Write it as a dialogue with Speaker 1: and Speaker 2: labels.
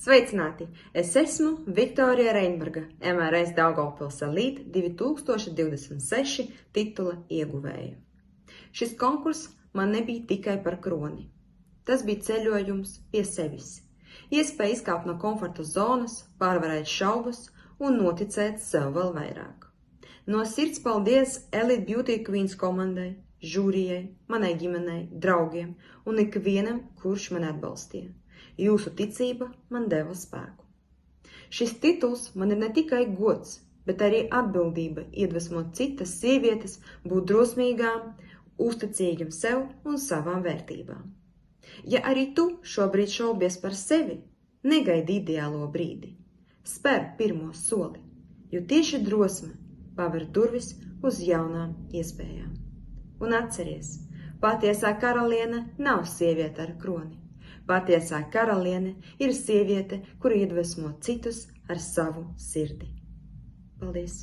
Speaker 1: Sveicināti! Es esmu Viktorija Reinberga, MRS Daugavpils Elite 2026 titula ieguvēja. Šis konkurss man nebija tikai par kroni. Tas bija ceļojums pie sevis. Iespēja izkāpt no komforta zonas, pārvarēt šaubas un noticēt sev vēl vairāk. No sirds paldies Elite Beauty Queens komandai, žūrijai, manai ģimenei, draugiem un ikvienam, kurš mani atbalstīja. Jūsu ticība man deva spēku. Šis tituls man ir ne tikai gods, bet arī atbildība iedvesmot citas sievietes būt drosmīgām, uzticīgām sev un savām vērtībām. Ja arī tu šobrīd šaubies par sevi, negaidi ideālo brīdi. Spēr pirmo soli, jo tieši drosme paver durvis uz jaunām iespējām. Un atceries, patiesā karaliene nav sieviete ar kroni. Patiesā karaliene ir sieviete, kura iedvesmo citus ar savu sirdi. Paldies!